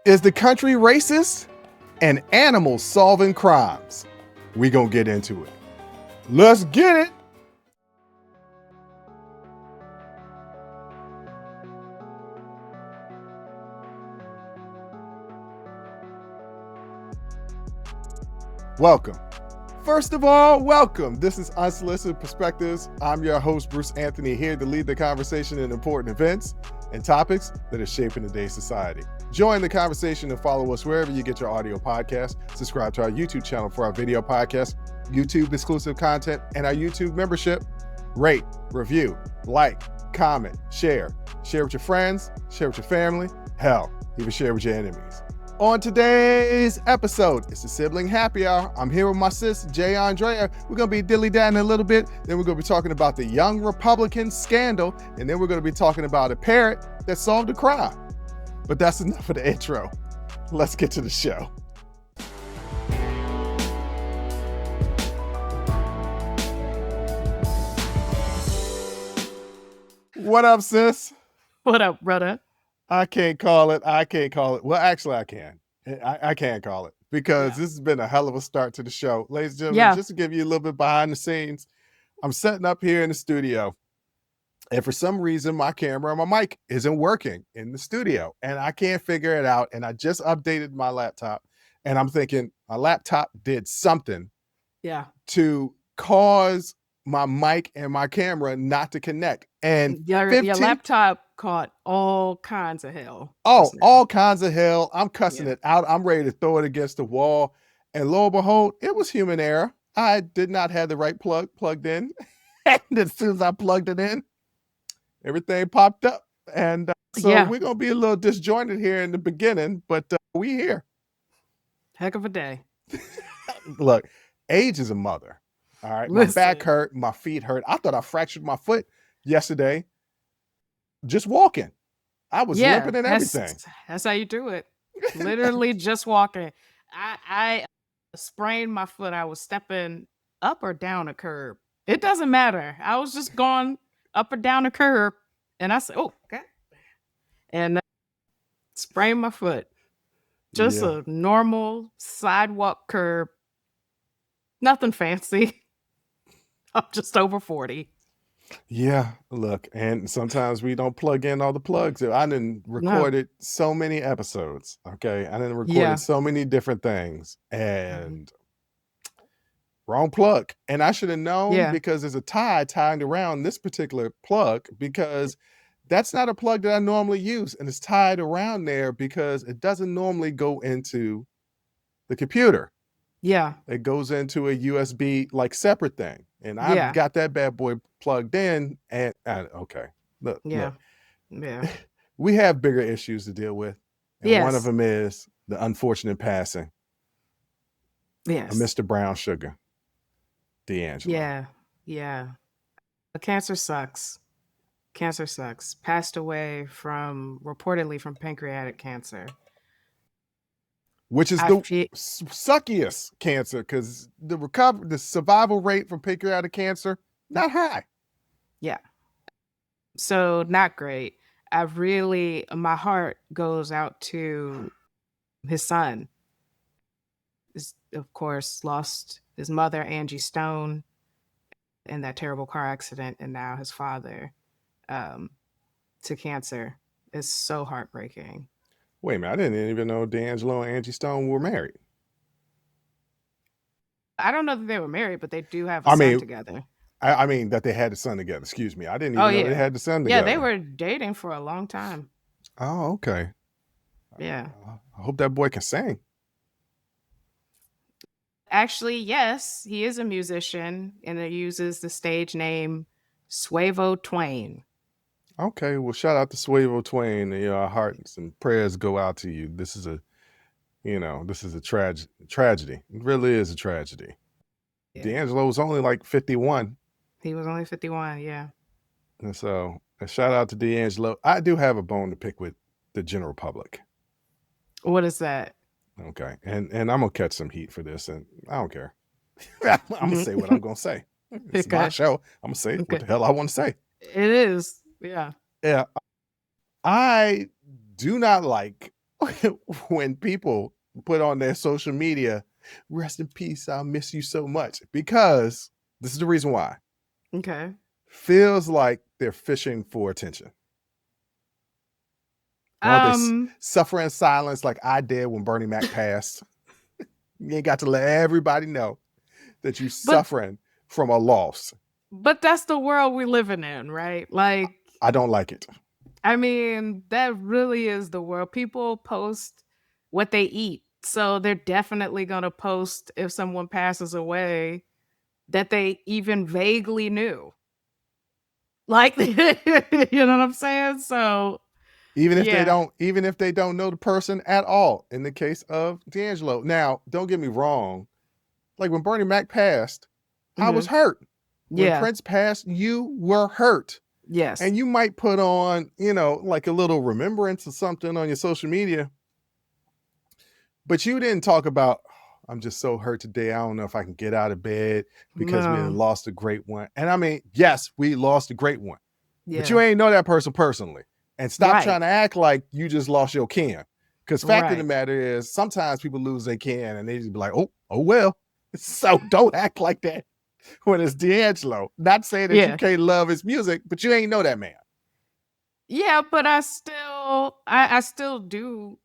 Is the country racist and animals solving crimes? We gonna get into it. Let's get it. Welcome. First of all, welcome. This is Unsolicited Perspectives. I'm your host, Bruce Anthony, here to lead the conversation in important events and topics that are shaping today's society. Join the conversation and follow us wherever you get your audio podcast. Subscribe to our YouTube channel for our video podcast, YouTube exclusive content, and our YouTube membership. Rate, review, like, comment, share. Share with your friends, share with your family, hell, even share with your enemies. On today's episode, it's the Sibling Happy Hour. I'm here with my sis, Aundrea. We're going to be dilly-dallying a little bit. Then we're going to be talking about the young Republican scandal. And then we're going to be talking about a parrot that solved a crime. But that's enough of the intro. Let's get to the show. What up, sis? What up, brother? I can't call it. Well, actually, I can. I can't call it because this has been a hell of a start to the show. Ladies and gentlemen, just to give you a little bit behind the scenes, I'm setting up here in the studio. And for some reason, my camera and my mic isn't working in the studio. And I can't figure it out. And I just updated my laptop. And I'm thinking my laptop did something to cause my mic and my camera not to connect. And your laptop caught all kinds of hell. All kinds of hell. I'm cussing it out. I'm ready to throw it against the wall. And lo and behold, it was human error. I did not have the right plug plugged in. And as soon as I plugged it in, everything popped up. And we're going to be a little disjointed here in the beginning, but we here. Heck of a day. Look, age is a mother. All right. My back hurt. My feet hurt. I thought I fractured my foot yesterday just walking. I was limping and everything. That's how you do it. Literally just walking. I sprained my foot. I was stepping up or down a curb. It doesn't matter. I was just going up or down a curb. And I said, oh, okay. And sprained my foot. Just a normal sidewalk curb. Nothing fancy. I'm just over 40. Yeah, look, and sometimes we don't plug in all the plugs. I done recorded so many episodes, okay? I done recorded so many different things, and wrong plug. And I should have known because there's a tie tied around this particular plug because that's not a plug that I normally use, and it's tied around there because it doesn't normally go into the computer. Yeah. It goes into a USB like separate thing. And I've got that bad boy plugged in and okay. Look. We have bigger issues to deal with. And one of them is the unfortunate passing of Mr. Brown Sugar, D'Angelo. Yeah. Cancer sucks. Passed away reportedly from pancreatic cancer. Which is the suckiest cancer because the survival rate from pancreatic cancer, not high. Yeah. So not great. My heart goes out to his son. He's, of course, lost his mother, Angie Stone, in that terrible car accident, and now his father to cancer. It's so heartbreaking. Wait a minute, I didn't even know D'Angelo and Angie Stone were married. I don't know that they were married, but they do have a son together. I mean that they had a son together. Excuse me. I didn't even know they had the son together. Yeah, they were dating for a long time. Oh, okay. Yeah. I hope that boy can sing. Actually, yes, he is a musician, and he uses the stage name Suavo Twain. Okay, well, shout out to Suavo Twain. Our hearts and prayers go out to you. This is a tragedy. It really is a tragedy. Yeah. D'Angelo was only like 51. He was only 51, yeah. And so, a shout out to D'Angelo. I do have a bone to pick with the general public. What is that? Okay, and I'm gonna catch some heat for this, and I don't care. I'm gonna say what I'm gonna say. It's my show. I'm gonna say what the hell I want to say. It is. Yeah. I do not like when people put on their social media, rest in peace, I'll miss you so much, because this is the reason why. Okay. Feels like they're fishing for attention. Won't they suffer in silence like I did when Bernie Mac passed? You ain't got to let everybody know that you suffering from a loss. But that's the world we're living in, right? Like, I don't like it. I mean, that really is the world. People post what they eat. So they're definitely going to post if someone passes away that they even vaguely knew. Like, you know what I'm saying? So even if they don't know the person at all, in the case of D'Angelo. Now, don't get me wrong. Like when Bernie Mac passed, I was hurt. When Prince passed, you were hurt. Yes. And you might put on, like a little remembrance or something on your social media. But you didn't talk about, I'm just so hurt today. I don't know if I can get out of bed because we had lost a great one. And I mean, yes, we lost a great one. Yeah. But you ain't know that person personally. And stop trying to act like you just lost your kin. Because fact of the matter is, sometimes people lose their kin and they just be like, oh well. So don't act like that when it's D'Angelo. Not saying that you can't love his music, but you ain't know that man. Yeah, but I still do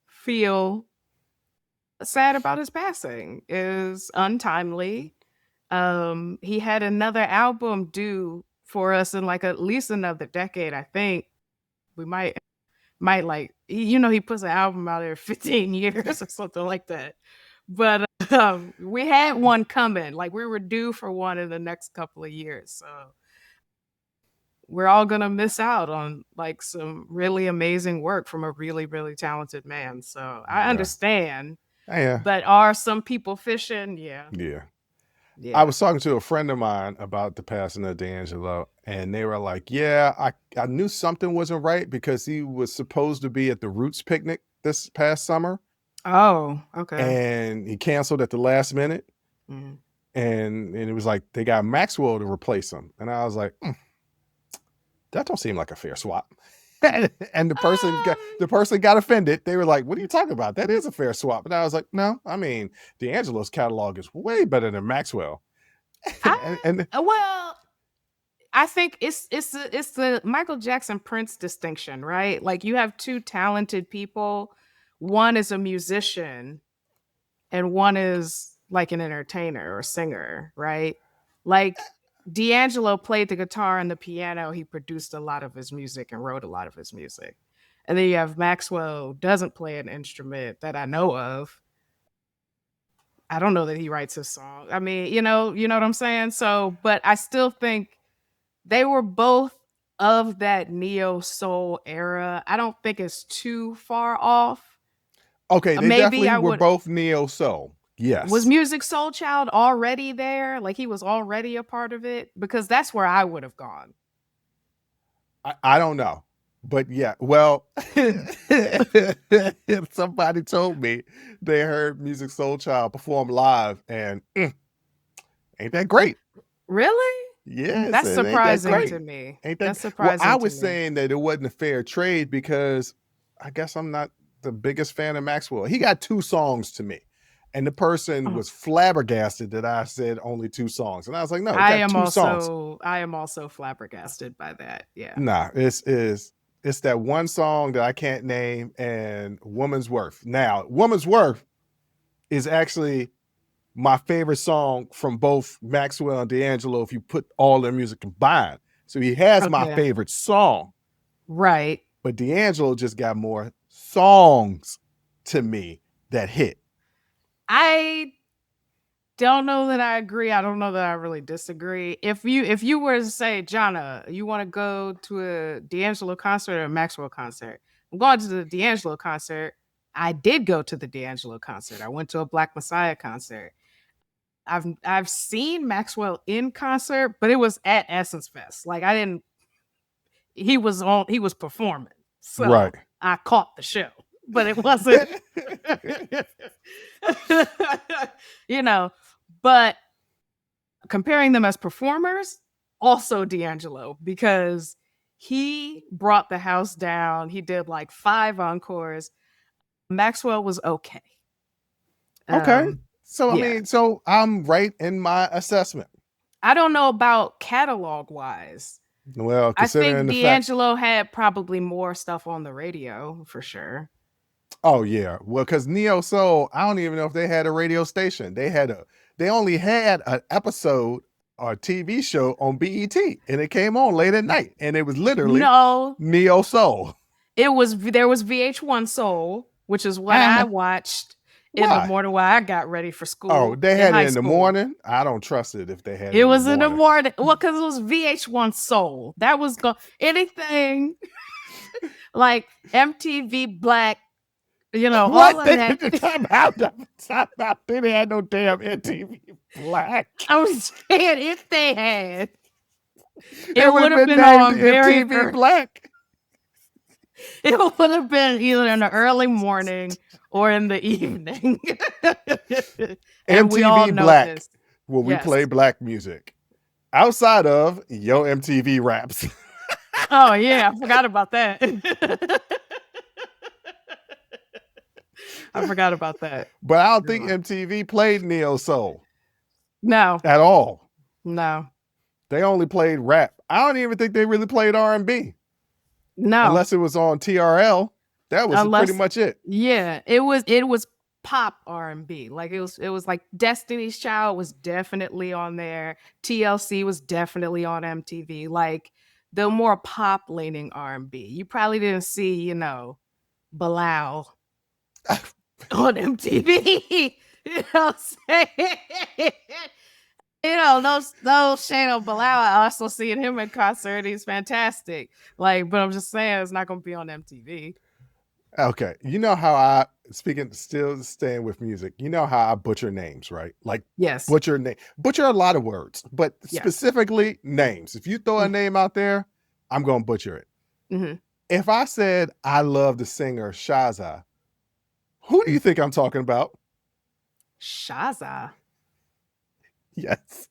feel sad about his passing. Is untimely. He had another album due for us in like at least another decade. I think we might like, he puts an album out every 15 years or something like that. But we had one coming. Like we were due for one in the next couple of years. So we're all gonna miss out on like some really amazing work from a really, really talented man. So I understand. Yeah. But are some people fishing? Yeah. I was talking to a friend of mine about the passing of D'Angelo, and they were like, yeah, I knew something wasn't right because he was supposed to be at the Roots picnic this past summer. Oh, okay. And he canceled at the last minute. Mm-hmm. And it was like they got Maxwell to replace him. And I was like, that don't seem like a fair swap. And the person got offended. They were like, what are you talking about? That is a fair swap. And I was like, no, I mean, D'Angelo's catalog is way better than Maxwell. Well, I think it's the Michael Jackson Prince distinction, right? Like you have two talented people. One is a musician and one is like an entertainer or singer, right? Like D'Angelo played the guitar and the piano. He produced a lot of his music and wrote a lot of his music. And then you have Maxwell, who doesn't play an instrument that I know of. I don't know that he writes his song. I mean, you know what I'm saying? So, but I still think they were both of that neo soul era. I don't think it's too far off. Okay, they definitely were both neo soul. Yes. Was Music Soul Child already there? Like he was already a part of it? Because that's where I would have gone. I don't know. But yeah, well, somebody told me they heard Music Soul Child perform live and ain't that great? Really? Yeah. That's surprising to me. Ain't that surprising? Well, I was saying that it wasn't a fair trade because I guess I'm not the biggest fan of Maxwell. He got 2 songs to me. And the person was flabbergasted that I said only 2 songs. And I was like, no, I am also flabbergasted by that. Yeah. Nah, it's that one song that I can't name and Woman's Worth. Now, Woman's Worth is actually my favorite song from both Maxwell and D'Angelo if you put all their music combined. So he has my favorite song. Right. But D'Angelo just got more songs to me that hit. I don't know that I agree. I don't know that I really disagree. If you were to say, Jonna, you want to go to a D'Angelo concert or a Maxwell concert? I'm going to the D'Angelo concert. I did go to the D'Angelo concert. I went to a Black Messiah concert. I've seen Maxwell in concert, but it was at Essence Fest. Like he was performing. So I caught the show. But it wasn't, but comparing them as performers, also D'Angelo, because he brought the house down. He did like 5 encores. Maxwell was okay. Okay. So, Yeah. so I'm right in my assessment. I don't know about catalog wise. Well, I considering think the fact, D'Angelo had probably more stuff on the radio for sure. oh yeah, well, because Neo Soul, I don't even know if they had a radio station. They only had an episode or TV show on BET, and it came on late at night, and it was literally No, Neo Soul. there was VH1 Soul, which is what I watched in the Why? morning while I got ready for school. Oh, they in had high it in the school. morning. I don't trust it if they had it. It was in the morning. Well, because it was VH1 Soul. That was anything like MTV Black, all What? of They that. time out. They didn't have no damn MTV Black. I was saying if they had, It would have been named on MTV Black. It would have been either in the early morning or in the evening. And we all MTV know Black. this. Well, we play black music outside of Yo MTV Raps. Oh yeah, I forgot about that. I forgot about that. But I don't think MTV played Neo Soul. No. At all. No. They only played rap. I don't even think they really played R&B. No. Unless it was on TRL. That was pretty much it. Yeah, it was pop R&B. Like it was like Destiny's Child was definitely on there. TLC was definitely on MTV. Like the more pop leaning R&B. You probably didn't see, Bilal on MTV. You know what I'm saying? Those Shane Bilal, I also seeing him in concert. He's fantastic. Like, but I'm just saying it's not gonna be on MTV. Okay. You know how still staying with music, you know how I butcher names, right? Like, yes, butcher a lot of words, but specifically names. If you throw a name out there, I'm going to butcher it. Mm-hmm. If I said I love the singer Shaza, who do you think I'm talking about? Shaza. Yes.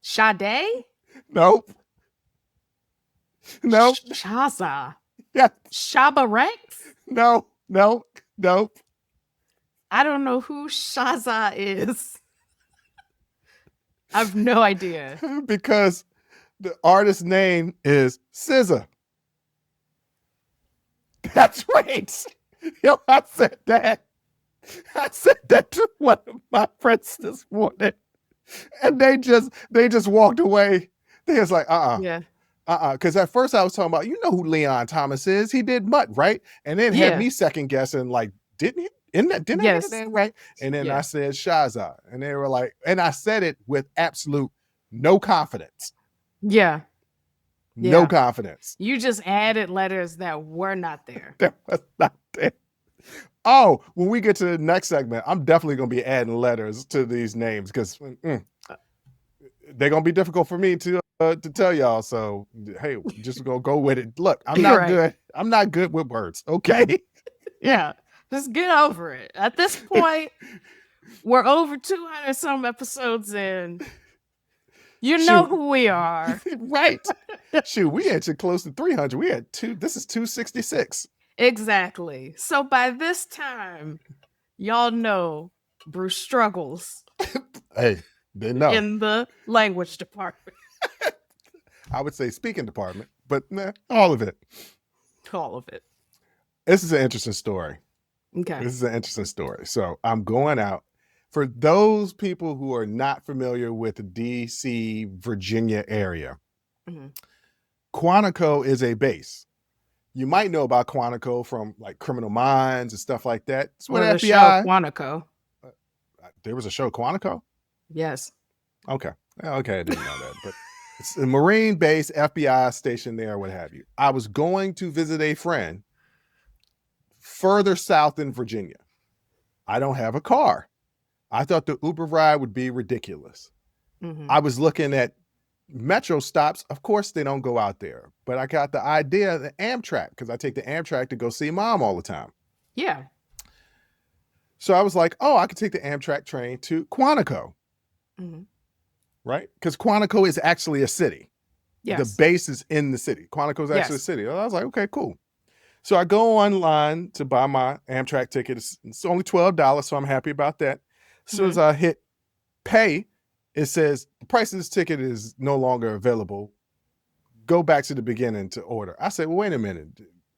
Sade? Nope. Nope. Shaza. Yeah. Shaba Ranks? No. I don't know who Shaza is. I have no idea. Because the artist's name is SZA. That's right. Yo, I said that to one of my friends this morning. And they just walked away. They was like, Yeah. Because at first I was talking about, who Leon Thomas is? He did Mutt, right? And then had me second guessing, like, didn't he? Didn't I get that right? And then I said Shaza. And they were like, and I said it with absolute no confidence. Yeah. No confidence. You just added letters that were not there. That was not there. Oh, when we get to the next segment, I'm definitely going to be adding letters to these names because they're going to be difficult for me to tell y'all. So, hey, just going to go with it. Look, I'm not good. I'm not good with words. Okay. Yeah. Just get over it. At this point, we're over 200 some episodes in. You know who we are. Right. Shoot, we actually close to 300. We had this is 266. Exactly. So by this time, y'all know Bruce struggles. Hey, they know. In the language department. I would say speaking department, but all of it. All of it. This is an interesting story. Okay. This is an interesting story. So I'm going out. For those people who are not familiar with the DC, Virginia area, Quantico is a base. You might know about Quantico from like Criminal Minds and stuff like that. It's what the FBI. Show Quantico. There was a show Quantico? Yes. Okay. I didn't know that. But it's a Marine base, FBI station there, what have you. I was going to visit a friend further south in Virginia. I don't have a car. I thought the Uber ride would be ridiculous. I was looking at metro stops. Of course, they don't go out there. But I got the idea of the Amtrak because I take the Amtrak to go see mom all the time. Yeah. So I was like, I could take the Amtrak train to Quantico. Right? Because Quantico is actually a city. Yes. The base is in the city. Quantico is actually a city. I was like, okay, cool. So I go online to buy my Amtrak ticket. It's only $12, so I'm happy about that. As soon as I hit pay, it says the price of this ticket is no longer available. Go back to the beginning to order. I said, well, wait a minute.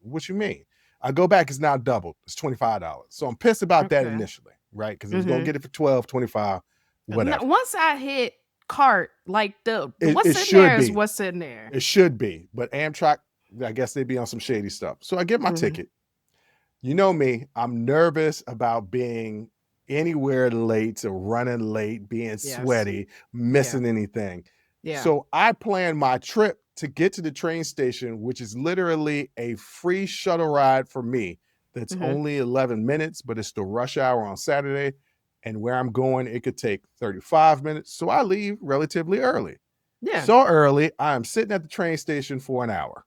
What you mean? I go back, it's now doubled. It's $25. So I'm pissed about that initially, right? Because I was going to get it for $12, $25, whatever. Once I hit cart, like what's in there is what's in there. It should be. But Amtrak, I guess they'd be on some shady stuff. So I get my ticket. You know me, I'm nervous about being anywhere late or running late, being sweaty, missing anything. Yeah. So I planned my trip to get to the train station, which is literally a free shuttle ride for me. That's only 11 minutes, but it's the rush hour on Saturday. And where I'm going, it could take 35 minutes. So I leave relatively early. Yeah. So early, I'm sitting at the train station for an hour.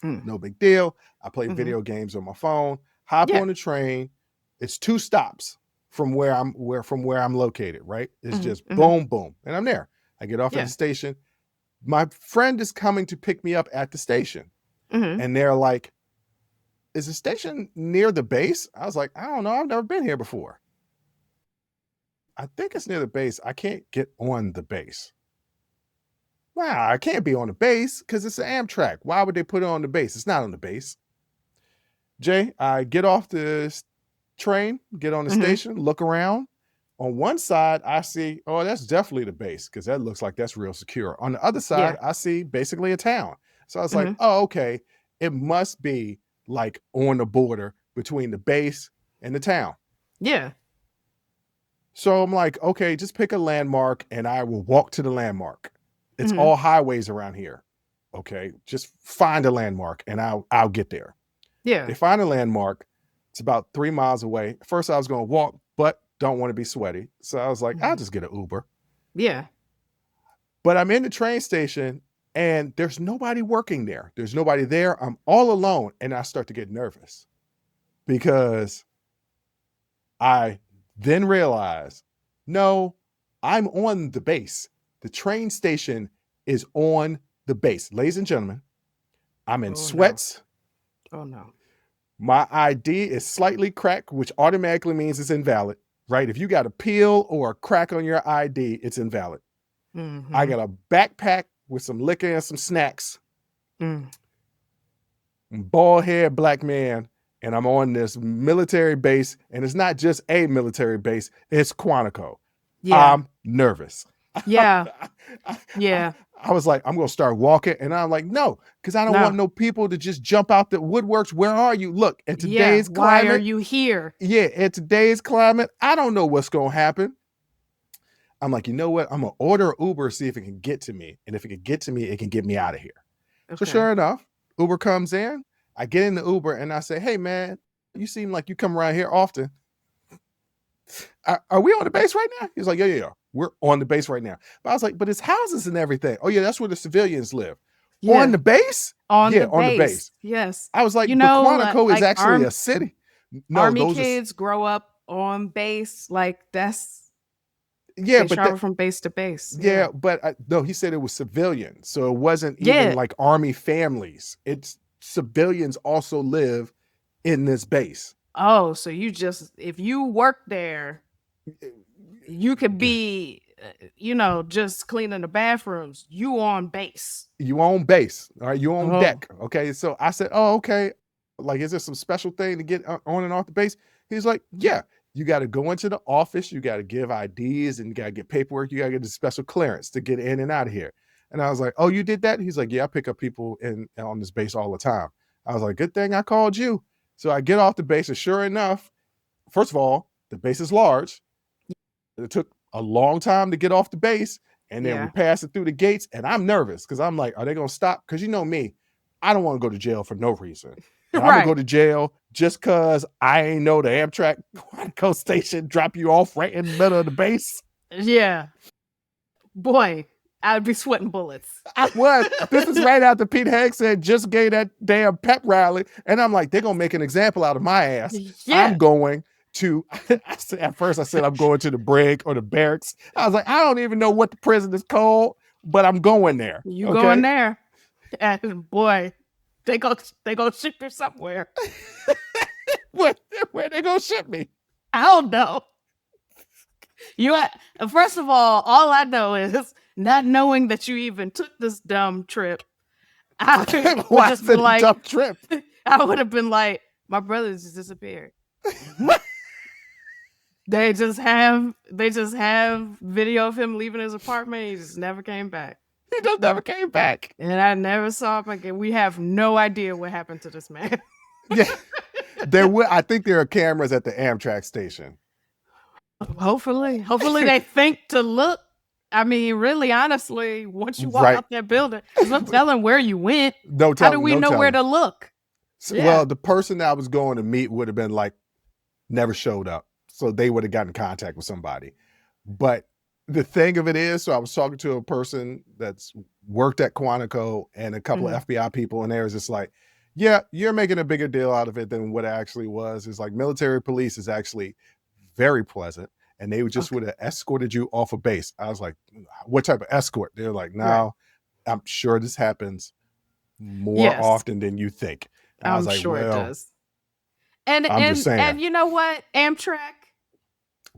No big deal. I play video games on my phone, hop on the train. It's 2 stops from where I'm located, right? It's just boom, boom. And I'm there. I get off at the station. My friend is coming to pick me up at the station. And they're like, is the station near the base? I was like, I don't know. I've never been here before. I think it's near the base. I can't get on the base. Wow, I can't be on the base because it's an Amtrak. Why would they put it on the base? It's not on the base. Jay, I get off the train, get on the station, look around. On one side, I see, oh, that's definitely the base because that looks like that's real secure. On the other side, I see basically a town. So I was like, oh, okay. It must be like on the border between the base and the town. Yeah. So I'm like, okay, just pick a landmark and I will walk to the landmark. It's all highways around here. Okay, just find a landmark and I'll get there. Yeah. They find a landmark. It's about 3 miles away. First, I was going to walk, but don't want to be sweaty. So I was like, I'll just get an Uber. Yeah. But I'm in the train station and there's nobody working there. There's nobody there. I'm all alone. And I start to get nervous because I then realize, no, I'm on the base. The train station is on the base. Ladies and gentlemen, I'm in sweats. No. Oh, no. My ID is slightly cracked, which automatically means it's invalid, right? If you got a peel or a crack on your ID, it's invalid. I got a backpack with some liquor and some snacks. Bald head black man. And I'm on this military base. And it's not just a military base. It's Quantico. Yeah. I'm nervous. Yeah. Yeah. I was like, I'm going to start walking. And I'm like, no, because I don't want no people to just jump out the woodworks. Where are you? Look, in today's climate. Why are you here? Yeah, in today's climate, I don't know what's going to happen. I'm like, you know what? I'm going to order an Uber, see if it can get to me. And if it can get to me, it can get me out of here. Okay. So sure enough, Uber comes in. I get in the Uber and I say, hey, man, you seem like you come around here often. Are we on the base right now? He's like, yeah. We're on the base right now. But I was like, but it's houses and everything. Oh, yeah, that's where the civilians live. Yeah. On the base? On the base. Yes. I was like, but Quantico is actually a city. No, Army kids grow up on base. Like that's... Yeah, they travel from base to base. Yeah, but no, he said it was civilian. So it wasn't even like Army families. It's civilians also live in this base. Oh, so you just, if you work there, you could be, just cleaning the bathrooms. You on base. You on base. All right. You on deck. Okay. So I said, oh, okay. Like, is there some special thing to get on and off the base? He's like, yeah. You got to go into the office. You got to give IDs and you got to get paperwork. You got to get a special clearance to get in and out of here. And I was like, oh, you did that? He's like, yeah, I pick up people on this base all the time. I was like, good thing I called you. So I get off the base and sure enough, first of all, the base is large. It took a long time to get off the base. And then we pass it through the gates and I'm nervous because I'm like, are they going to stop? Because you know me, I don't want to go to jail for no reason. I'm going to go to jail just because I ain't know the Amtrak Quantico station drop you off right in the middle of the base. Yeah. Boy, I'd be sweating bullets. I was. This is right after Pete Hegg just gave that damn pep rally. And I'm like, they're going to make an example out of my ass. Yeah. I'm going to, at first I said I'm going to the brig or the barracks. I was like, I don't even know what the prison is called, but I'm going there. You going there. And boy. They go ship her somewhere. Where they gonna ship me? I don't know. First of all I know is not knowing that you even took this dumb trip. I would Why just is be it a like, dumb trip? I would have been like, my brother just disappeared. They just have video of him leaving his apartment. He just never came back. He just never came back. And I never saw him again. We have no idea what happened to this man. Yeah. I think there are cameras at the Amtrak station. Hopefully they think to look. I mean, really, honestly, once you walk out that building, there's no telling where you went. How do we know where to look? Well, the person that I was going to meet would have been like, never showed up. So they would have gotten in contact with somebody. But the thing of it is, so I was talking to a person that's worked at Quantico and a couple of FBI people, and they was just like, yeah, you're making a bigger deal out of it than what it actually was. It's like military police is actually very pleasant, and they just would have escorted you off a base. I was like, what type of escort? They're like, no, I'm sure this happens more often than you think. And I was like, sure well, it does. And just saying. And you know what, Amtrak?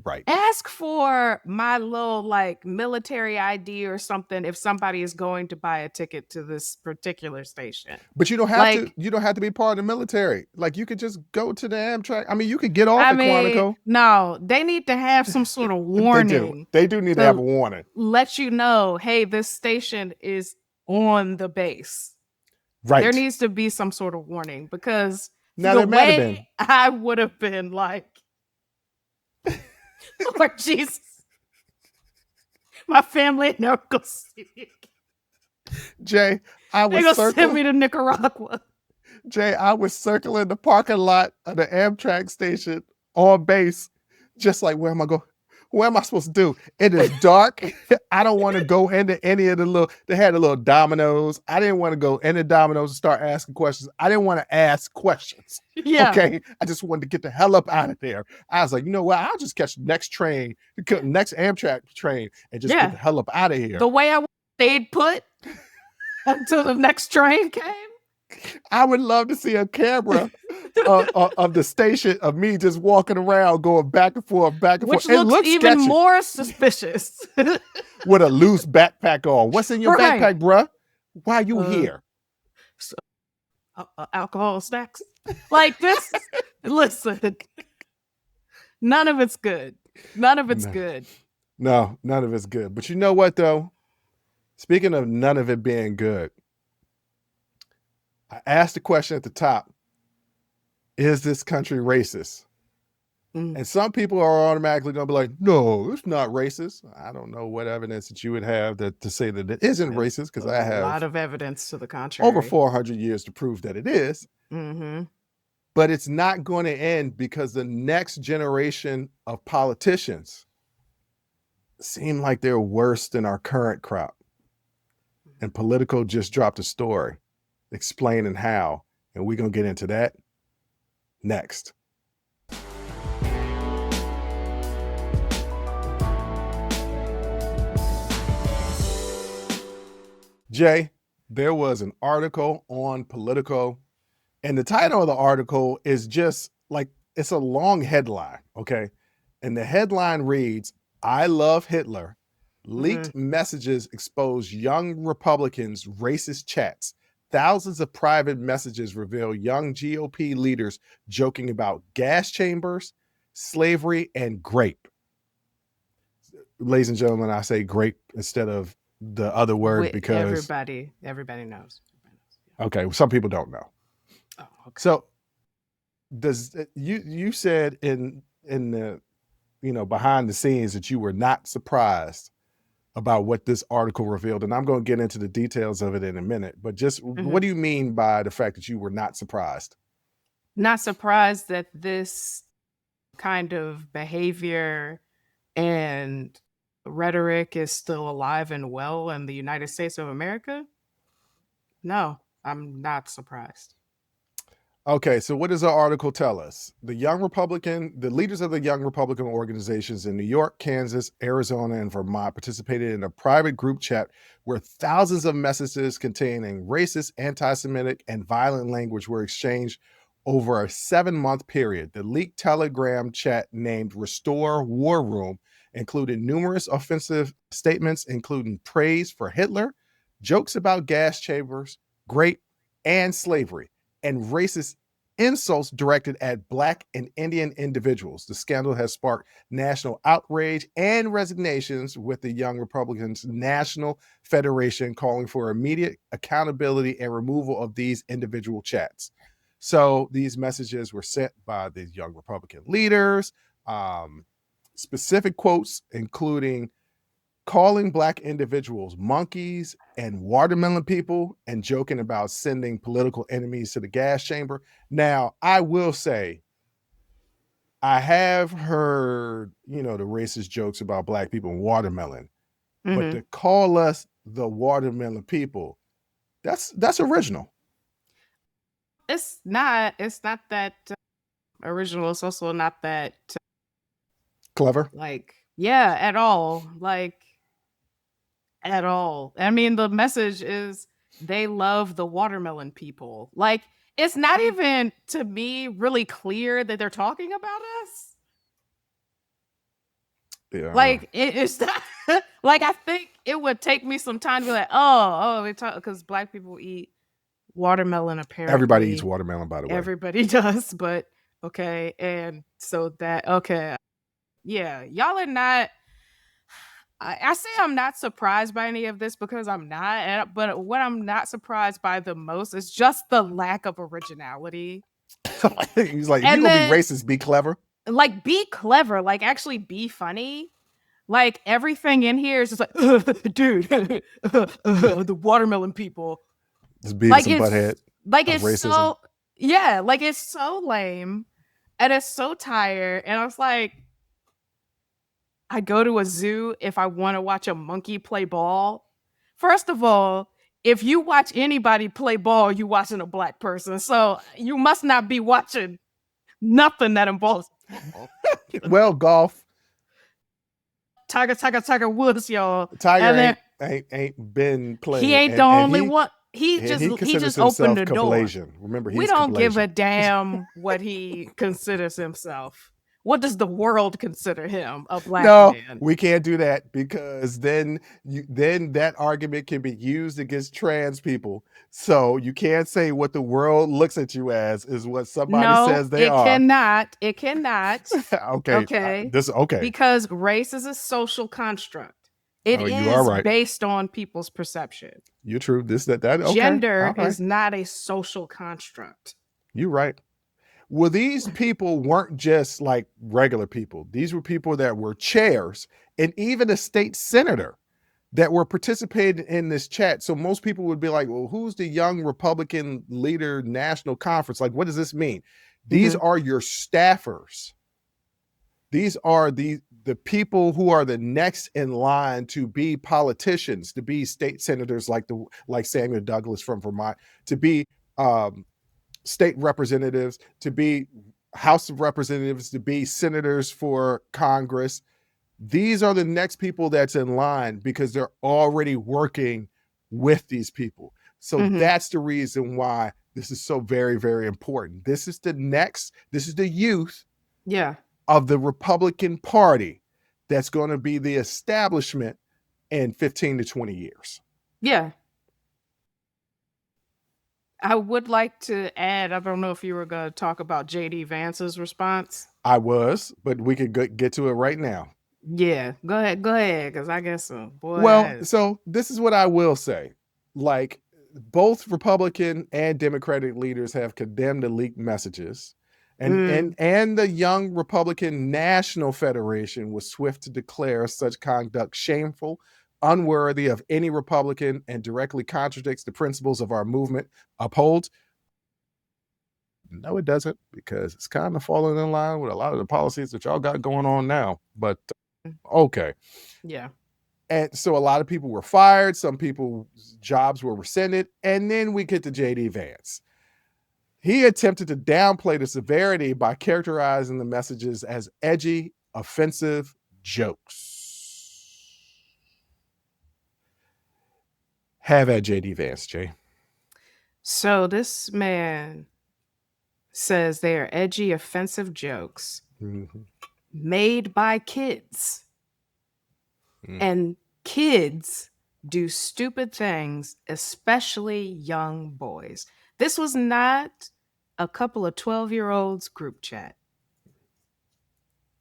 Right. Ask for my little like military ID or something if somebody is going to buy a ticket to this particular station. But you don't have to. You don't have to be part of the military. Like you could just go to the Amtrak. I mean, you could get off at Quantico. No, they need to have some sort of warning. They do need to have a warning. Let you know, hey, this station is on the base. Right. There needs to be some sort of warning because now the way I would have been like, Lord Jesus, my family never go see me again. Jay, they gonna send me to Nicaragua. Jay, I was circling the parking lot of the Amtrak station on base, just like, where am I going? What am I supposed to do? It is dark. I don't want to go into any of the they had the little dominoes. I didn't want to go into dominoes and start asking questions. I didn't want to ask questions. Yeah. Okay. I just wanted to get the hell up out of there. I was like, you know what? I'll just catch the next train, next Amtrak train, and just get the hell up out of here. The way I stayed put until the next train came. I would love to see a camera of the station of me just walking around, going back and forth, Which looks even more suspicious. With a loose backpack on. What's in your backpack, bruh? Why are you here? Alcohol snacks. Like this. Listen, none of it's good. None of it's good. No, none of it's good. But you know what, though? Speaking of none of it being good, I asked the question at the top, is this country racist? And some people are automatically going to be like, no, it's not racist. I don't know what evidence that you would have to say that it isn't racist, because I have a lot of evidence to the contrary. Over 400 years to prove that it is. But it's not going to end because the next generation of politicians seem like they're worse than our current crop. And Politico just dropped a story explaining how, and we're going to get into that next. Jay, there was an article on Politico, and the title of the article is just like, it's a long headline, okay? And the headline reads, I love Hitler. Leaked messages expose young Republicans' racist chats. Thousands of private messages reveal young GOP leaders joking about gas chambers, slavery, and grape. Ladies and gentlemen, I say grape instead of the other word because everybody knows. Okay, some people don't know. Oh, okay. So does you said in the behind the scenes that you were not surprised about what this article revealed, and I'm going to get into the details of it in a minute, but just what do you mean by the fact that you were not surprised? Not surprised that this kind of behavior and rhetoric is still alive and well in the United States of America? No, I'm not surprised. Okay, so what does the article tell us? The leaders of the young Republican organizations in New York, Kansas, Arizona, and Vermont participated in a private group chat where thousands of messages containing racist, anti-Semitic, and violent language were exchanged over a 7-month period. The leaked Telegram chat named Restore War Room included numerous offensive statements, including praise for Hitler, jokes about gas chambers, grape, and slavery, and racist insults directed at Black and Indian individuals. The scandal has sparked national outrage and resignations, with the Young Republicans National Federation calling for immediate accountability and removal of these individual chats. So these messages were sent by the Young Republican leaders. Specific quotes including calling Black individuals monkeys and watermelon people, and joking about sending political enemies to the gas chamber. Now, I will say, I have heard, the racist jokes about Black people and watermelon, but to call us the watermelon people, that's original. It's not that original. It's also not that clever. At all. At all. I mean, the message is they love the watermelon people. It's not even, to me, really clear that they're talking about us. Yeah. It's not, I think it would take me some time to be like, they talk, because Black people eat watermelon, apparently. Everybody eats watermelon, by the way. Everybody does, but okay. And so that, okay. Yeah, y'all are not. I say I'm not surprised by any of this because I'm not, but what I'm not surprised by the most is just the lack of originality. He's like, if you're gonna be racist, be clever. Be clever, actually be funny. Everything in here is just dude, the watermelon people. Just Beavis and Butthead. It's racism. It's so lame and it's so tired. And I was like, I go to a zoo if I want to watch a monkey play ball. First of all, if you watch anybody play ball, you're watching a Black person. So you must not be watching nothing that involves football. Well, golf. Tiger Woods, y'all. Tiger ain't been playing. He ain't the only one. He just opened the door. Remember, we don't give a damn what he considers himself. What does the world consider him? A Black man? No, we can't do that, because then that argument can be used against trans people. So you can't say what the world looks at you as is what somebody says they are. It cannot. Okay. Okay. Because race is a social construct. It is based on people's perception. You're true. Okay. Gender is not a social construct. You're right. Well, these people weren't just like regular people. These were people that were chairs and even a state senator that were participating in this chat. So most people would be like, well, who's the Young Republican Leader National Conference? What does this mean? These are your staffers. These are the people who are the next in line to be politicians, to be state senators like Samuel Douglas from Vermont, to be state representatives, to be House of Representatives, to be senators for Congress. These are the next people that's in line because they're already working with these people. So that's the reason why this is so very, very important. This is the youth of the Republican Party that's going to be the establishment in 15 to 20 years. Yeah. I would like to add, I don't know if you were going to talk about J.D. Vance's response. I was, but we could get to it right now. Yeah, go ahead, because I guess so. Boy, well, so this is what I will say. Both Republican and Democratic leaders have condemned the leaked messages. And the Young Republican National Federation was swift to declare such conduct shameful, unworthy of any Republican, and directly contradicts the principles of our movement upholds. No, it doesn't, because it's kind of falling in line with a lot of the policies that y'all got going on now. But okay. Yeah. And so a lot of people were fired. Some people's jobs were rescinded. And then we get to J.D. Vance. He attempted to downplay the severity by characterizing the messages as edgy, offensive jokes. Have at JD Vance, Jay. So this man says they are edgy, offensive jokes made by kids. And kids do stupid things, especially young boys. This was not a couple of 12-year-olds group chat.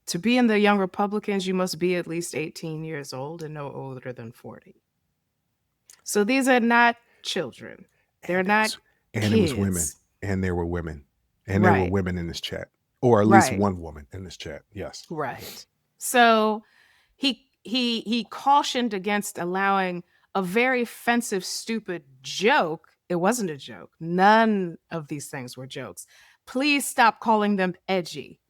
To be in the Young Republicans, you must be at least 18 years old and no older than 40. So these are not children. They're not kids. And it was women. And there were women. And there were women in this chat. Or at least one woman in this chat. Yes. Right. So he cautioned against allowing a very offensive, stupid joke. It wasn't a joke. None of these things were jokes. Please stop calling them edgy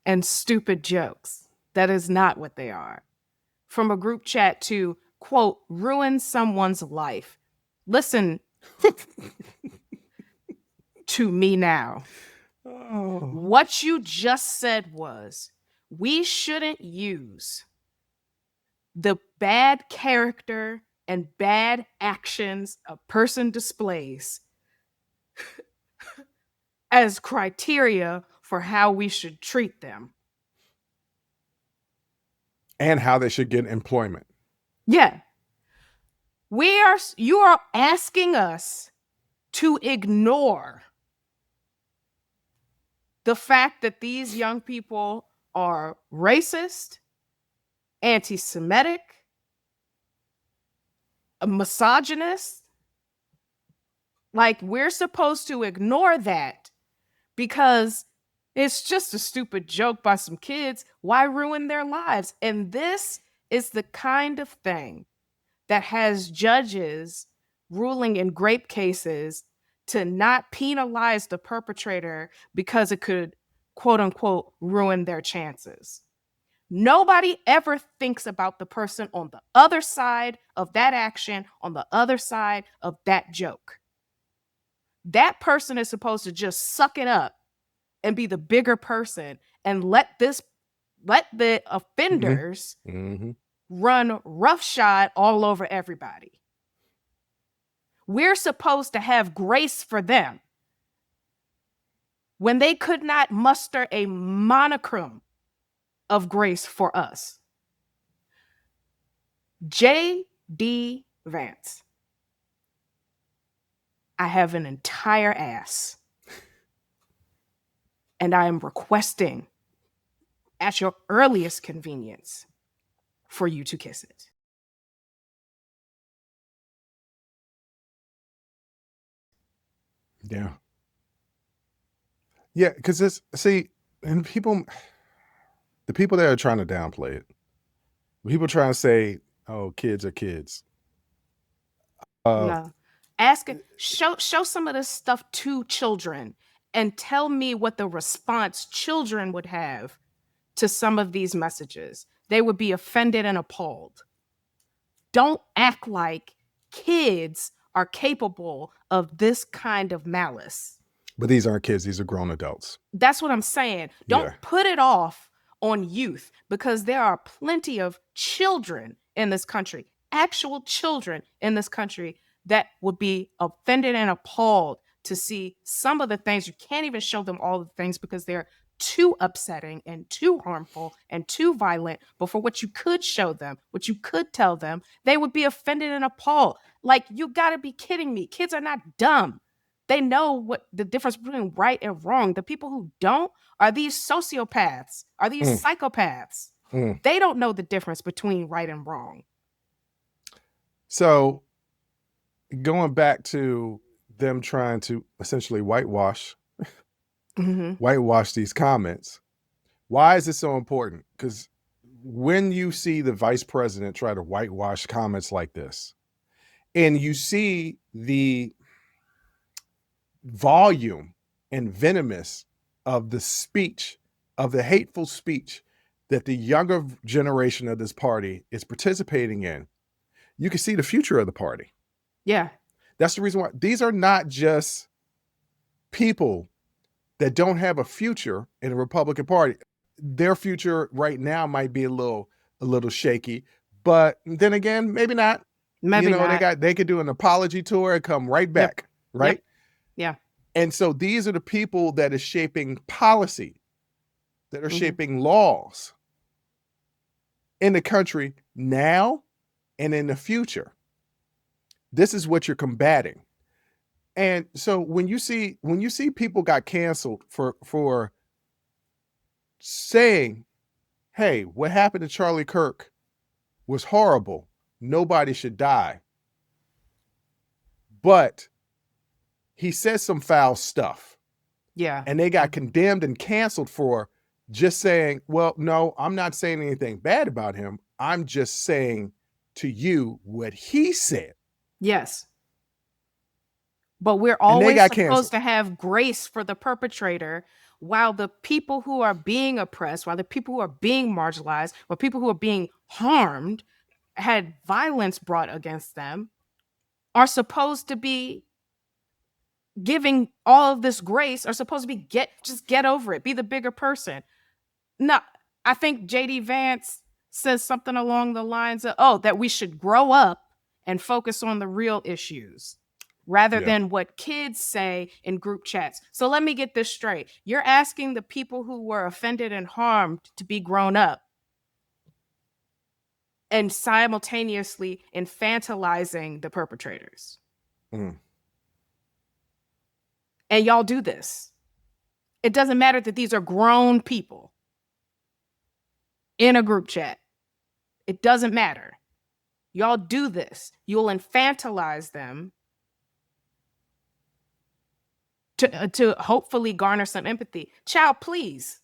and stupid jokes. That is not what they are. From a group chat to, quote, ruin someone's life. Listen to me now. Oh. What you just said was, we shouldn't use the bad character and bad actions a person displays as criteria for how we should treat them. And how they should get employment. Yeah. You are asking us to ignore the fact that these young people are racist, anti-Semitic, misogynist. Like, we're supposed to ignore that because it's just a stupid joke by some kids. Why ruin their lives? And this is the kind of thing that has judges ruling in rape cases to not penalize the perpetrator because it could, quote unquote, ruin their chances. Nobody ever thinks about the person on the other side of that action, on the other side of that joke. That person is supposed to just suck it up and be the bigger person and let the offenders run roughshod all over everybody. We're supposed to have grace for them when they could not muster a monicum of grace for us. J.D. Vance, I have an entire ass, and I am requesting at your earliest convenience for you to kiss it. Yeah. Yeah, because and the people that are trying to downplay it, people trying to say, oh, kids are kids. No. Show some of this stuff to children and tell me what the response children would have to some of these messages. They would be offended and appalled. Don't act like kids are capable of this kind of malice. But these aren't kids, these are grown adults. That's what I'm saying. Don't put it off on youth, because there are plenty of children in this country, actual children in this country, that would be offended and appalled to see some of the things. You can't even show them all the things because they're too upsetting and too harmful and too violent. But for what you could show them, what you could tell them, they would be offended and appalled. Like, you gotta be kidding me. Kids are not dumb. They know what the difference between right and wrong. The people who don't are these sociopaths, are these psychopaths. They don't know the difference between right and wrong. So going back to them trying to essentially whitewash these comments, why is it so important? Because when you see the vice president try to whitewash comments like this, and you see the volume and venomous of the speech, of the hateful speech that the younger generation of this party is participating in, you can see the future of the party. Yeah. That's the reason why these are not just people that don't have a future in the Republican Party. Their future right now might be a little shaky, but then again, maybe not. Maybe not. They could do an apology tour and come right Yep. back, right? Yep. Yeah. And so these are the people that are shaping policy, that are Mhm. shaping laws in the country now and in the future. This is what you're combating. And so when you see people got canceled for saying, hey, what happened to Charlie Kirk was horrible. Nobody should die. But he said some foul stuff. Yeah. And they got condemned and canceled for just saying, well, no, I'm not saying anything bad about him. I'm just saying to you what he said. Yes. But we're always supposed canceled. to have grace for the perpetrator, while the people who are being oppressed, while the people who are being marginalized, while people who are being harmed, had violence brought against them, are supposed to be giving all of this grace, are supposed to be just get over it, be the bigger person. No, I think JD Vance says something along the lines of, that we should grow up and focus on the real issues rather than what kids say in group chats. So let me get this straight. You're asking the people who were offended and harmed to be grown up and simultaneously infantilizing the perpetrators. Mm. And y'all do this. It doesn't matter that these are grown people in a group chat. It doesn't matter. Y'all do this. You'll infantilize them to hopefully garner some empathy. Child, please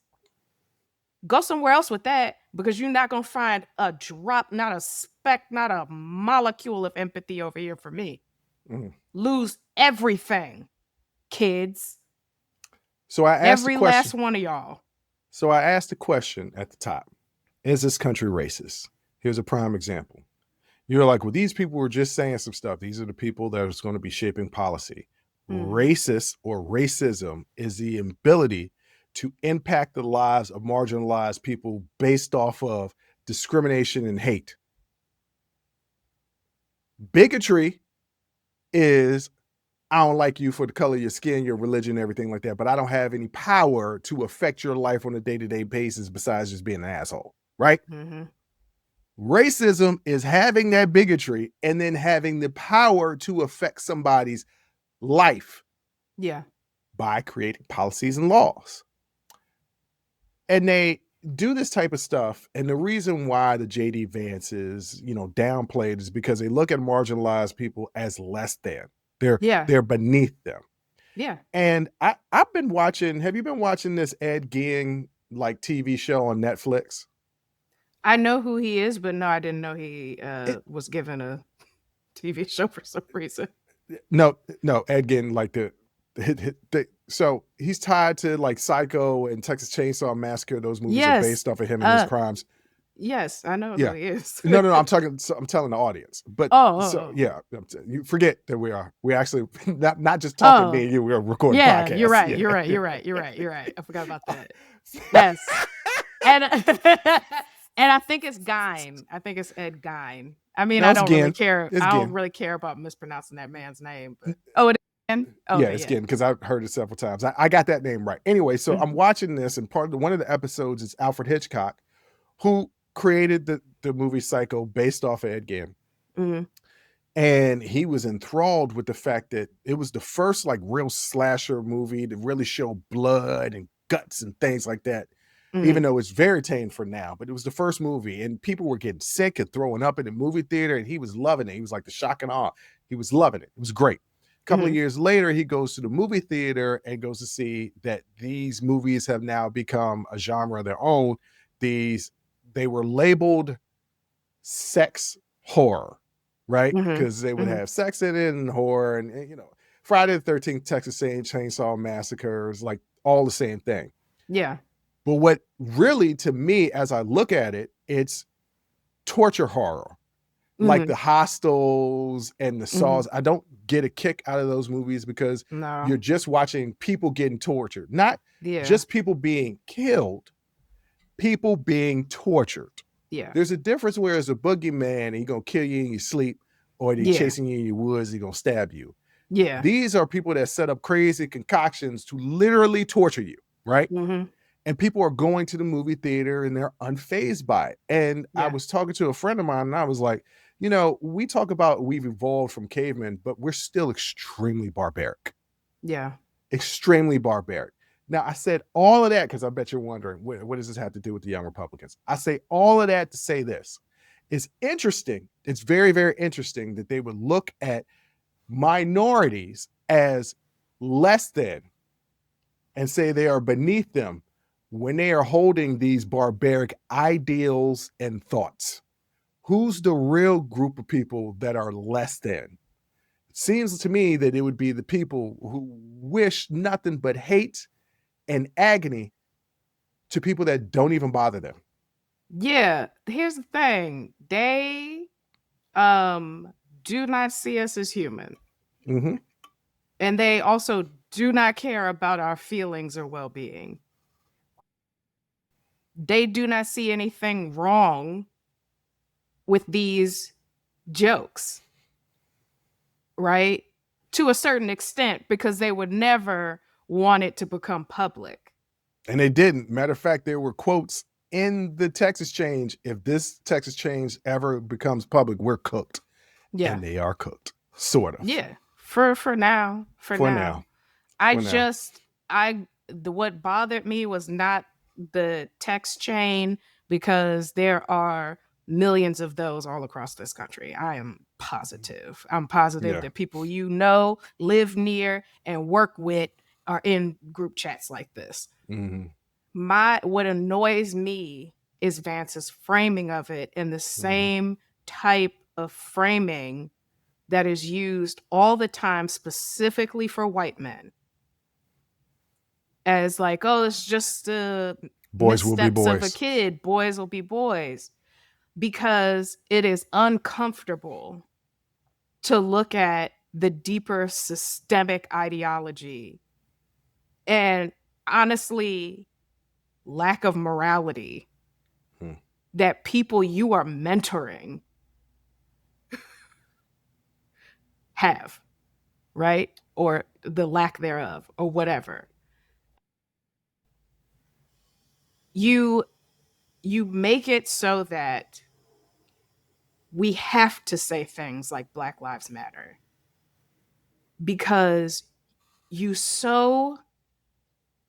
go somewhere else with that, because you're not going to find a drop, not a speck, not a molecule of empathy over here for me. Mm. Lose everything, kids. So I asked every the question, last one of y'all. So I asked the question at the top: is this country racist? Here's a prime example. You're like, well, these people were just saying some stuff. These are the people that are going to be shaping policy. Racist or racism is the ability to impact the lives of marginalized people based off of discrimination and hate. Bigotry is, I don't like you for the color of your skin, your religion, everything like that, but I don't have any power to affect your life on a day-to-day basis besides just being an asshole, right? Mm-hmm. Racism is having that bigotry and then having the power to affect somebody's life. Yeah. By creating policies and laws. And they do this type of stuff. And the reason why the JD Vance is, downplayed is because they look at marginalized people as less than. They're beneath them. Yeah. And I've been watching, have you been watching this Ed Gein TV show on Netflix? I know who he is, but no, I didn't know he was given a TV show for some reason. No, Ed Gein, so he's tied to Psycho and Texas Chainsaw Massacre. Those movies are based off of him and his crimes. Yes, I know who he is. No, I'm telling the audience. But you forget that we actually not just talking me and you, we're recording podcasts. You're right. You're right. I forgot about that. Yes. And I think it's Gein. I think it's Ed Gein. I mean, I don't really care. I don't really care about mispronouncing that man's name. But it is Gein? It's Gein, because I've heard it several times. I got that name right. Anyway, so I'm watching this, and one of the episodes is Alfred Hitchcock, who created the movie Psycho based off of Ed Gein. Mm-hmm. And he was enthralled with the fact that it was the first real slasher movie to really show blood and guts and things like that. Even though it's very tame for now, but it was the first movie, and people were getting sick and throwing up in the movie theater, and he was loving it. He was like the shock and awe. He was loving it. It was great. A couple of years later, he goes to the movie theater and goes to see that these movies have now become a genre of their own. They were labeled sex horror, right? Because they would have sex in it and horror, and Friday the 13th, Texas Chainsaw Massacres, all the same thing. Yeah. But what really, to me, as I look at it, it's torture horror. like the Hostels and the Saws. I don't get a kick out of those movies because you're just watching people getting tortured, not just people being killed, people being tortured. Yeah. There's a difference where it's a boogeyman and he's going to kill you in your sleep, or he's chasing you in your woods, he's going to stab you. Yeah. These are people that set up crazy concoctions to literally torture you, right? And people are going to the movie theater and they're unfazed by it. And I was talking to a friend of mine and I was like, you know, we talk about we've evolved from cavemen, but we're still extremely barbaric. Yeah. Extremely barbaric. Now, I said all of that because I bet you're wondering, what does this have to do with the Young Republicans? I say all of that to say this. It's interesting. It's very, very interesting that they would look at minorities as less than and say they are beneath them when they are holding these barbaric ideals and thoughts. Who's the real group of people that are less than? It seems to me that it would be the people who wish nothing but hate and agony to people that don't even bother them. Yeah, here's the thing. They do not see us as human. And they also do not care about our feelings or well-being. They do not see anything wrong with these jokes, right? To a certain extent, because they would never want it to become public. And they didn't. Matter of fact, there were quotes in the Texas change. If this Texas change ever becomes public, we're cooked. Yeah. And they are cooked, sort of. Yeah. For now. What bothered me was not the text chain, because there are millions of those all across this country. I'm positive that people live near and work with are in group chats like this. What annoys me is Vance's framing of it, and the same type of framing that is used all the time specifically for white men. As like, oh, it's just boys will be boys of a kid. Boys will be boys. Because it is uncomfortable to look at the deeper systemic ideology and honestly lack of morality that people you are mentoring have, right? Or the lack thereof, or whatever. You make it so that we have to say things like Black Lives Matter because you so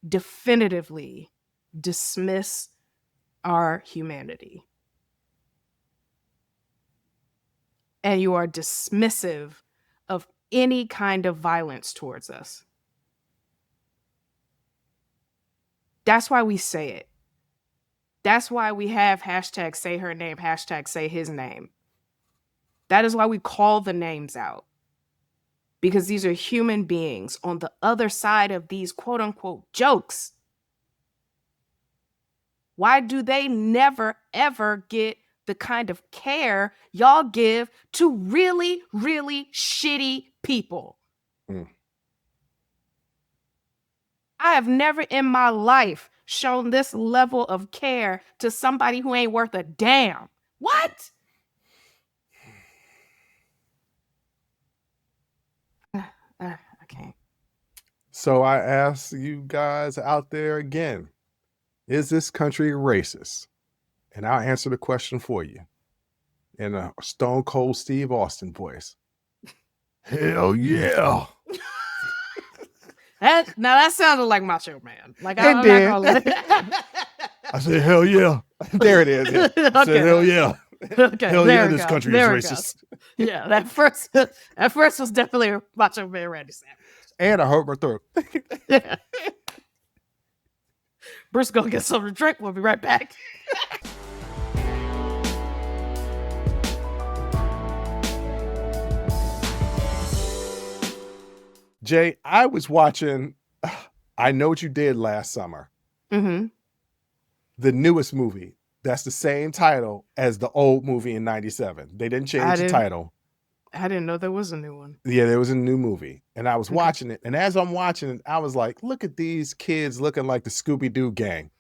definitively dismiss our humanity. And you are dismissive of any kind of violence towards us. That's why we say it. That's why we have hashtag say her name, hashtag say his name. That is why we call the names out. Because these are human beings on the other side of these quote unquote jokes. Why do they never ever get the kind of care y'all give to really, really shitty people? I have never in my life shown this level of care to somebody who ain't worth a damn. What? I can't. So I ask you guys out there again, is this country racist? And I'll answer the question for you in a Stone Cold Steve Austin voice. Hell yeah. That sounded like Macho Man. Like I'm not gonna let it. I said, hell yeah. There it is. Yeah. I said, hell yeah. Okay, hell yeah, this country is racist. Yeah, that first was definitely a Macho Man Randy Savage. And I hurt my throat. Yeah. Bruce gonna get something to drink. We'll be right back. Jay, I was watching I Know What You Did last summer. Mm-hmm. The newest movie. That's the same title as the old movie in 97. They didn't change the title. I didn't know there was a new one. Yeah, there was a new movie. And I was watching it. And as I'm watching it, I was like, look at these kids looking like the Scooby-Doo gang,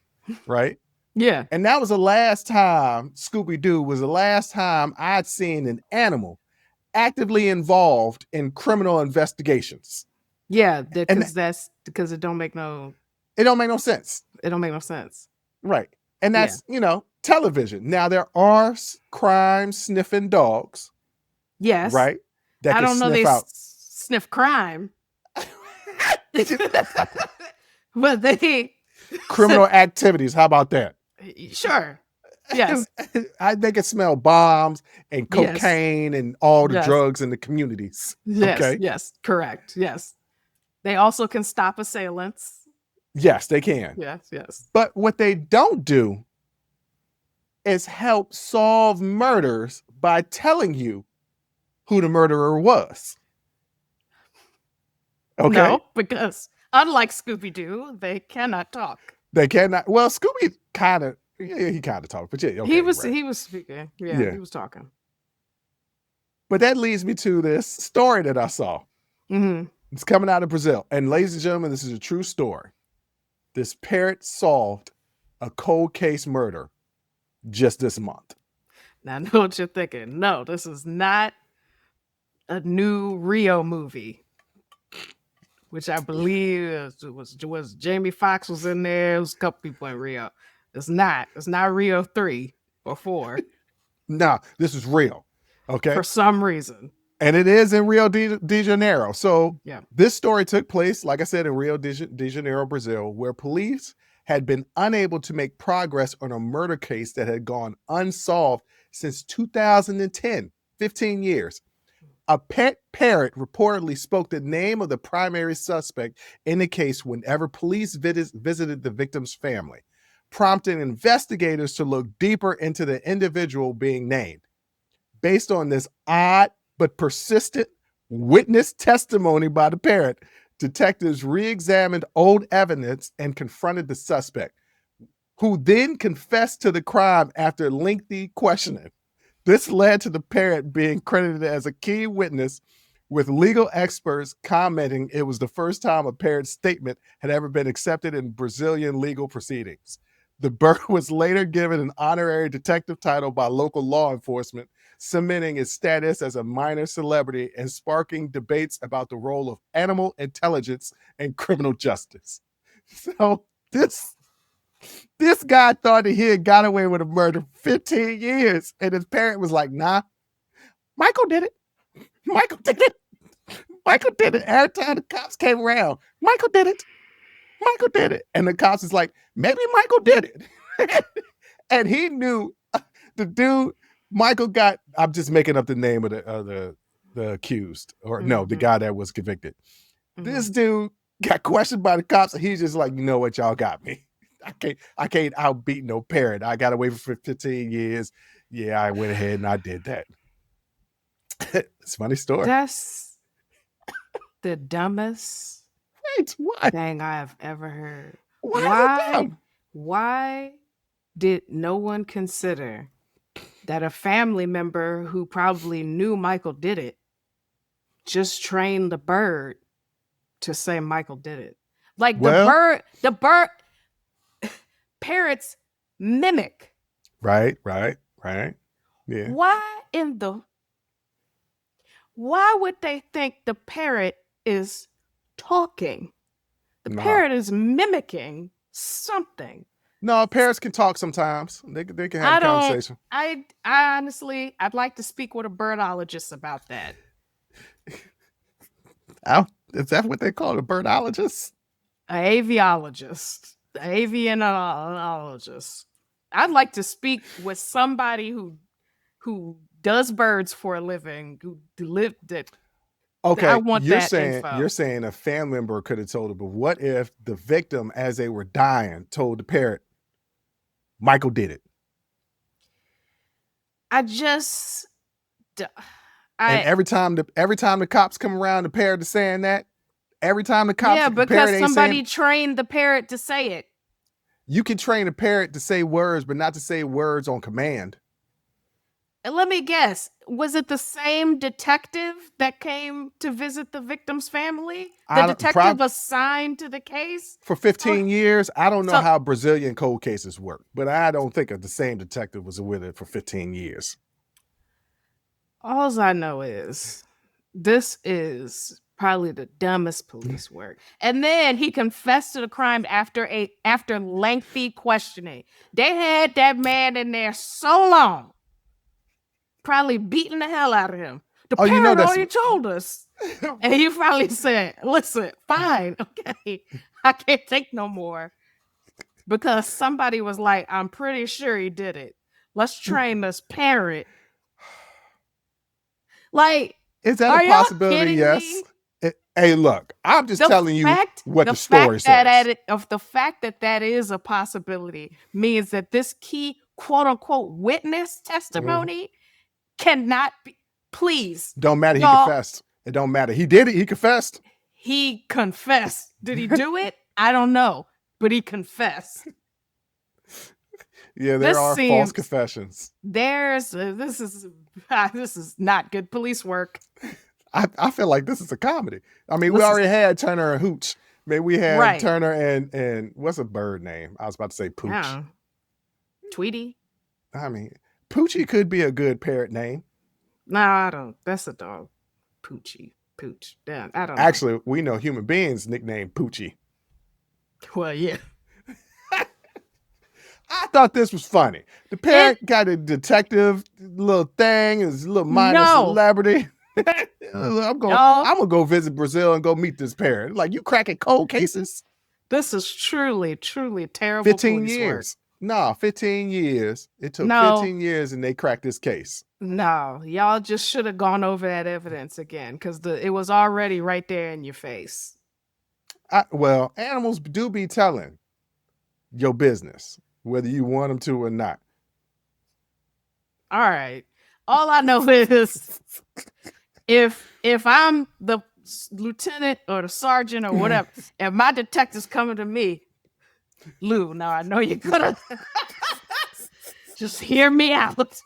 right? Yeah. And that was the last time, Scooby-Doo was the last time I'd seen an animal actively involved in criminal investigations. Yeah, because it don't make no... It don't make no sense. It don't make no sense. Right. And that's, television. Now, there are crime sniffing dogs. Yes. Right? That I don't know they sniff crime. But they... Criminal activities. How about that? Sure. Yes. They can smell bombs and cocaine and all the drugs in the communities. Yes. Okay? Yes. Correct. Yes. They also can stop assailants. Yes, they can. Yes. Yes. But what they don't do is help solve murders by telling you who the murderer was. Okay? No, because unlike Scooby-Doo, they cannot talk. They cannot. Well, Scooby kind of, he kind of talked, but yeah, okay, he was speaking. Yeah, he was talking. But that leads me to this story that I saw. Mm-hmm. It's coming out of Brazil, and ladies and gentlemen, this is a true story. This parrot solved a cold case murder just this month. Now, I know what you're thinking. No, this is not a new Rio movie, which I believe was Jamie Foxx was in there. There was a couple people in Rio. It's not Rio 3 or 4. No, this is real. Okay. For some reason. And it is in Rio de Janeiro. So yeah, this story took place, like I said, in Rio de Janeiro, Brazil, where police had been unable to make progress on a murder case that had gone unsolved since 2010, 15 years. A pet parrot reportedly spoke the name of the primary suspect in the case whenever police visited the victim's family, prompting investigators to look deeper into the individual being named. Based on this odd but persistent witness testimony by the parrot, detectives re-examined old evidence and confronted the suspect, who then confessed to the crime after lengthy questioning. This led to the parrot being credited as a key witness, with legal experts commenting it was the first time a parrot's statement had ever been accepted in Brazilian legal proceedings. The bird was later given an honorary detective title by local law enforcement, cementing its status as a minor celebrity and sparking debates about the role of animal intelligence in criminal justice. So this guy thought that he had got away with a murder for 15 years, and his parent was like, nah, Michael did it. Michael did it. Michael did it. Every time the cops came around, Michael did it. Michael did it. And the cops is like, maybe Michael did it. And he knew the dude, Michael got, I'm just making up the name of the accused, or no, the guy that was convicted. Mm-hmm. This dude got questioned by the cops, and he's just like, you know what, y'all got me. I can't outbeat no parrot. I got away for 15 years. Yeah, I went ahead and I did that. It's a funny story. That's the dumbest thing I have ever heard. Why did no one consider that a family member who probably knew Michael did it just trained the bird to say Michael did it? Like the bird, parrots mimic. Right. Yeah. Why would they think the parrot is talking? The parrot is mimicking something. No, parrots can talk sometimes. They can have a conversation. I honestly, I'd like to speak with a birdologist about that. Is that what they call it, a birdologist? An aviologist. An avianologist. I'd like to speak with somebody who does birds for a living, who lived it. Okay, I want you're saying a family member could have told it, but what if the victim, as they were dying, told the parrot, Michael did it? And every time the cops come around, the parrot is saying that. Every time the cops, because somebody trained the parrot to say it. You can train a parrot to say words, but not to say words on command. And let me guess, was it the same detective that came to visit the victim's family? The detective assigned to the case? For 15 years, I don't know So- how Brazilian cold cases work, but I don't think the same detective was with it for 15 years. All I know is this is probably the dumbest police work. And then he confessed to the crime after lengthy questioning. They had that man in there so long, probably beating the hell out of him. The parrot already told us. And he probably said, listen, fine, okay, I can't take no more. Because somebody was like, I'm pretty sure he did it. Let's train this parrot. Like, is that a possibility? Yes. Hey, look, I'm just telling you what the story says. The fact that is a possibility means that this key quote unquote witness testimony cannot be. Please. Don't matter. He confessed. It don't matter. He did it. He confessed. He confessed. Did he do it? I don't know, but he confessed. Yeah, there are false confessions. This is not good police work. I feel like this is a comedy. I mean, we already had Turner and Hooch. Maybe we had Turner and what's a bird name? I was about to say Pooch. Yeah. Tweety. I mean, Poochie could be a good parrot name. No, I don't. That's a dog. Poochie. Pooch. Damn, I don't know. Actually, we know human beings nicknamed Poochie. Well, yeah. I thought this was funny. The parrot got a detective little thing, his little minor celebrity. I'm gonna go visit Brazil and go meet this parrot. Like, you cracking cold cases? This is truly, truly terrible. 15 years. No, 15 years. It took 15 years and they cracked this case. No, y'all just should have gone over that evidence again because it was already right there in your face. Well, animals do be telling your business, whether you want them to or not. All right. All I know is if I'm the lieutenant or the sergeant or whatever, and my detective's coming to me, Lou, now I know you're gonna just hear me out.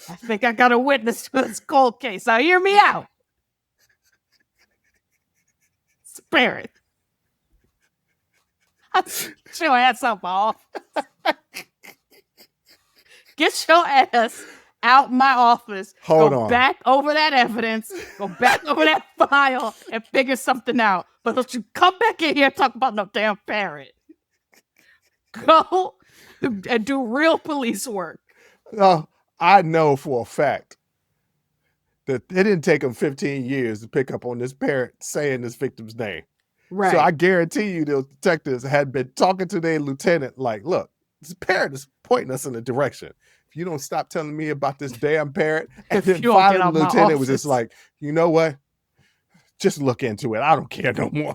I think I got a witness to this cold case. Now hear me out. Spare it. I'm sure I had something off. Get your ass out my office. Go back over that evidence. Go back over that file and figure something out. But don't you come back in here and talk about no damn parrot. Go and do real police work. I know for a fact that it didn't take them 15 years to pick up on this parrot saying this victim's name. Right. So I guarantee you those detectives had been talking to their lieutenant like, look, this parrot is pointing us in a direction. If you don't stop telling me about this damn parrot, and then finally the lieutenant was just like, you know what? Just look into it. I don't care no more.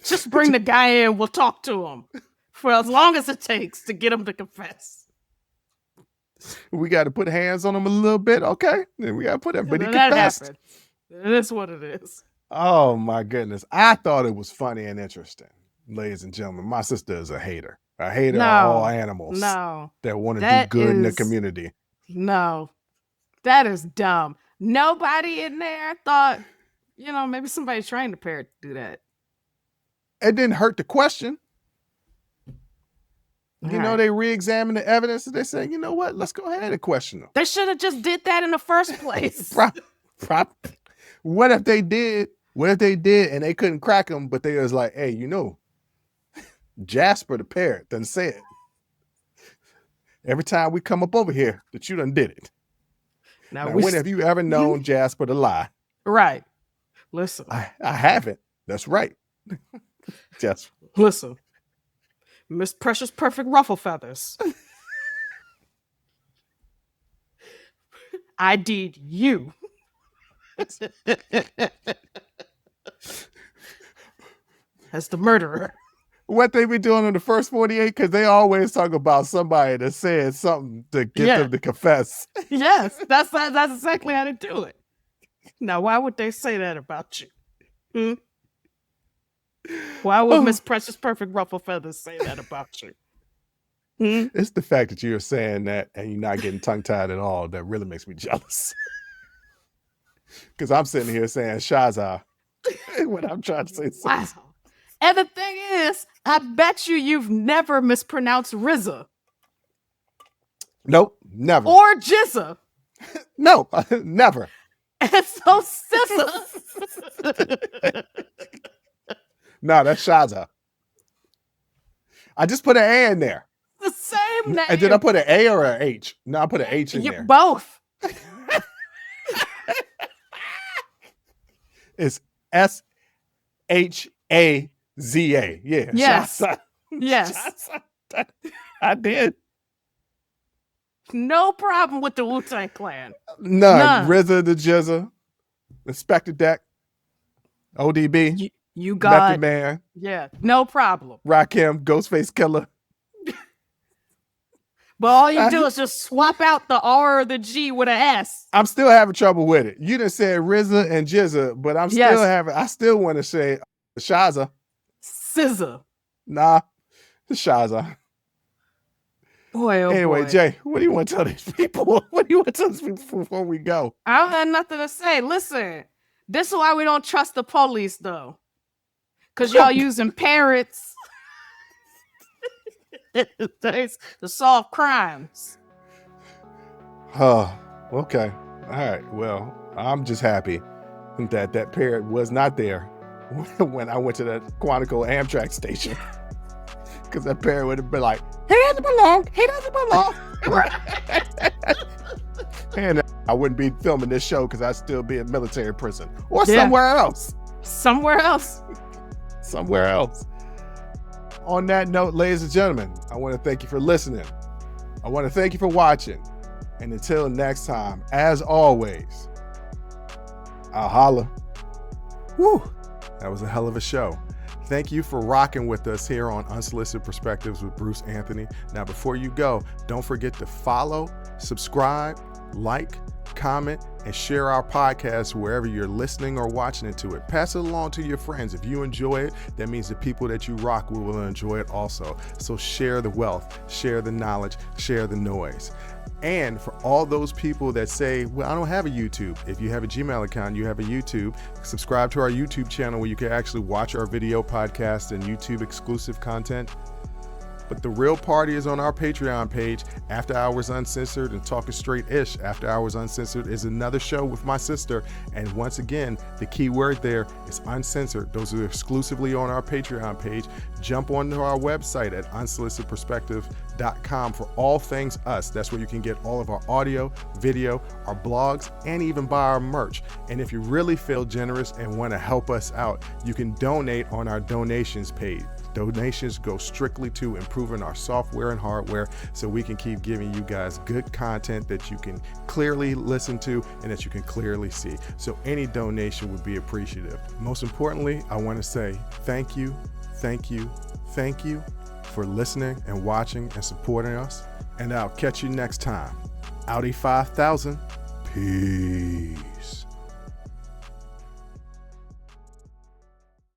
Just bring the guy in. We'll talk to him for as long as it takes to get him to confess. We got to put hands on him a little bit, okay? Then we got to put him, but he confessed. Happened. It is what it is. Oh my goodness. I thought it was funny and interesting, ladies and gentlemen. My sister is a hater. A hater of all animals that want to do good in the community. No, that is dumb. Nobody in there thought, maybe somebody trying to parrot do that. It didn't hurt the question. They re-examined the evidence and they said, you know what? Let's go ahead and question them. They should have just did that in the first place. What if they did? What if they did and they couldn't crack them, but they was like, hey, Jasper the parrot done said every time we come up over here that you done did it. Now when have you ever known Jasper to lie? Right. Listen. I haven't. That's right. Jasper. Listen. Miss Precious Perfect Ruffle Feathers. I did you. As the murderer. What they be doing in the first 48? Because they always talk about somebody that said something to get them to confess. Yes, that's exactly how they do it. Now, why would they say that about you? Why would Miss Precious Perfect Ruffle Feathers say that about you? It's the fact that you're saying that and you're not getting tongue-tied at all that really makes me jealous. Because I'm sitting here saying Shaza when I'm trying to say something. Wow. And the thing is, I bet you've never mispronounced RZA. Nope, never. Or Jizza. No, never. And so SZA. No, that's Shaza. I just put an A in there. The same name. And did I put an A or an H? No, I put an H in there. Both. It's SHAZA. Yeah. Yes. Shaza. Yes. Shaza. I did. No problem with the Wu-Tang Clan. None. RZA, the Jizza, Inspector Deck, ODB, you got Method Man. Yeah, no problem. Rakim, Ghostface Killer. But all you do is just swap out the R or the G with an S. I'm still having trouble with it. You done said RZA and Jizza, but I still want to say Shaza. SZA. Nah, Shaza. Boy, oh anyway, boy. Jay, what do you want to tell these people? What do you want to tell these people before we go? I don't have nothing to say. Listen, this is why we don't trust the police, though. Because y'all using parrots to solve crimes. Oh, okay. All right. Well, I'm just happy that parrot was not there when I went to that Quantico Amtrak station. Because that parrot would have been like, he doesn't belong. He doesn't belong. And I wouldn't be filming this show because I'd still be in military prison or somewhere else. Somewhere else. Somewhere else. On that note, ladies and gentlemen, I want to thank you for listening. I want to thank you for watching. And until next time, as always, I'll holla. Woo! That was a hell of a show. Thank you for rocking with us here on Unsolicited Perspectives with Bruce Anthony. Now, before you go, don't forget to follow, subscribe, like, comment, and share our podcast wherever you're listening or watching it to it. Pass it along to your friends. If you enjoy it, that means the people that you rock will enjoy it also. So share the wealth, share the knowledge, share the noise. And for all those people that say, well, I don't have a YouTube. If you have a Gmail account, you have a YouTube. Subscribe to our YouTube channel where you can actually watch our video podcast and YouTube exclusive content. But the real party is on our Patreon page, After Hours Uncensored and Talking Straight-ish. After Hours Uncensored is another show with my sister. And once again, the key word there is uncensored. Those are exclusively on our Patreon page. Jump onto our website at unsolicitedperspectives.com for all things us. That's where you can get all of our audio, video, our blogs, and even buy our merch. And if you really feel generous and want to help us out, you can donate on our donations page. Donations go strictly to improving our software and hardware so we can keep giving you guys good content that you can clearly listen to and that you can clearly see. So any donation would be appreciative. Most importantly, I want to say thank you for listening and watching and supporting us. And I'll catch you next time. Audi 5000. Peace.